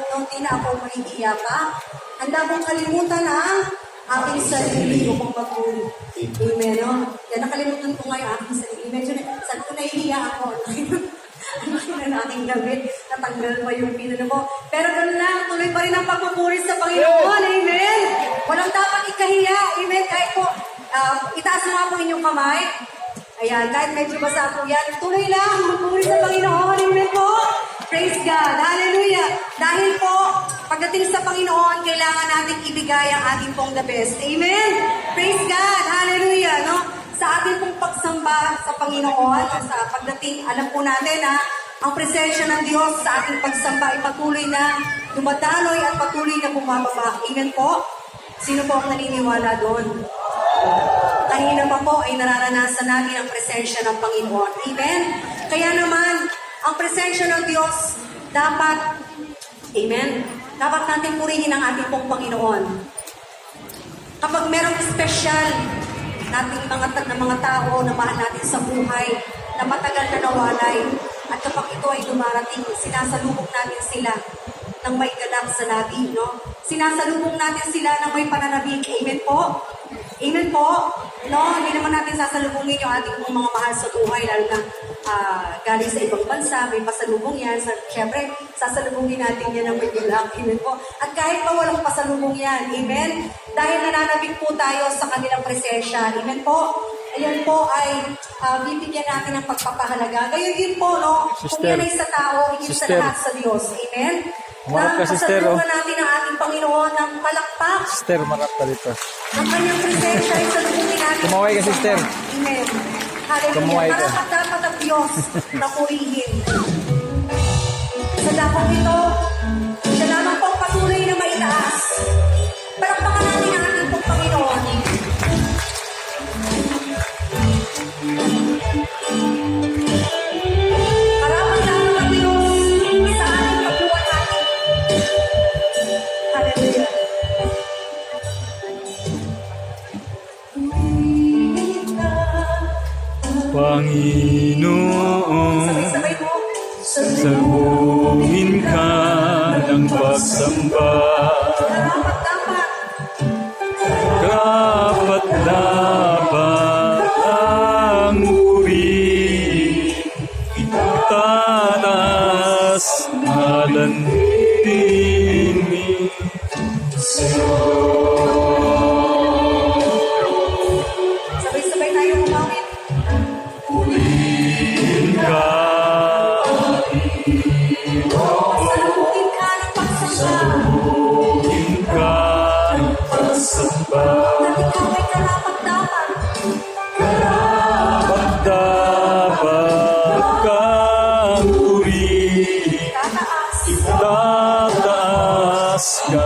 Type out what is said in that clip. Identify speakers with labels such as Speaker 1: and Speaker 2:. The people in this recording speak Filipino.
Speaker 1: loob, no? Di na ako mahihiya pa. Handa kong kalimutan ang aking sarili upang magpuli. Amen, no? Kaya nakalimutan ko nga yung aking sarili. Medyo saan ko nahihiya ako. Ang laki na aking damit. Natanggal pa yung pinano ko. Pero gano'n lang, tuloy pa rin ang pagpupuri sa Panginoon. Amen? Walang dapat ikahiya. Amen? Kahit po, itaas mo nga po inyong kamay. Ayan, kahit medyo basa po yan. Tuloy lang, magpuri sa Panginoon. Amen po? Praise God. Hallelujah. Dahil po, pagdating sa Panginoon, kailangan natin ibigay ang ating pong the best. Amen? Praise God. Hallelujah. No? Sa ating pong pagsamba sa Panginoon, sa pagdating, alam po natin ang presensya ng Diyos sa ating pagsamba ay patuloy na dumadaloy at patuloy na bumababa. Amen po? Sino po ang naniniwala doon? Kanina pa po ay nararanasan natin ang presensya ng Panginoon. Amen? Kaya naman, ang presensya ng Diyos dapat, amen, dapat natin purihin ang ating pong Panginoon. Kapag merong special nating mga tao na mahal natin sa buhay, na matagal na nawalay, at kapag ito ay dumarating, sinasalubong natin sila ng may ganap sa labi, no? Sinasalubong natin sila ng may pananabik. Amen po? Amen po? No? Hindi naman natin sasalubungin yung ating mga mahal sa buhay, lalo na galing sa ibang bansa, may pasalubong yan. Siyempre, sasalubungin natin yan ng may galak. Amen po? At kahit pa walang pasalubong yan, amen? Dahil nananabik po tayo sa kanilang presensya. Amen po? Ayan po ay bibigyan natin ng pagpapahalaga. Gayon din po, no? Kung yan ay sa tao, higit sa lahat sa Diyos. Amen?
Speaker 2: Marap ka, sister, oh.
Speaker 1: natin ang ating Panginoon ng palakpak.
Speaker 2: Sister, marap ka dito.
Speaker 1: Ang kanyang presensya ay salubungin natin.
Speaker 2: Kumaway ka, sister.
Speaker 1: Amen. Hallelujah.
Speaker 2: Kumaway ka.
Speaker 1: Karapat dapat ang Diyos na purihin. Sa dakong ito, siya lamang pong patuloy na maitaas. Palakpakan natin ang ating pong Panginoon. Karapat dapat ang Diyos sa ating pagbuwan natin. Hallelujah.
Speaker 2: Panginoon,
Speaker 1: Sabay mo.
Speaker 2: salubungin ka ng pagsamba.
Speaker 1: Karapat dapat.
Speaker 2: Dapat ang uri, itatas, alantini.
Speaker 1: Sabay-sabay tayo umawit.
Speaker 2: Ka,
Speaker 1: Pasalubungin ka ng pagsamba.
Speaker 2: ka ng pagsamba.
Speaker 1: At ikaw ay karapat dapat.
Speaker 2: Dapat kang uri,
Speaker 1: Tataas.
Speaker 2: tataas ka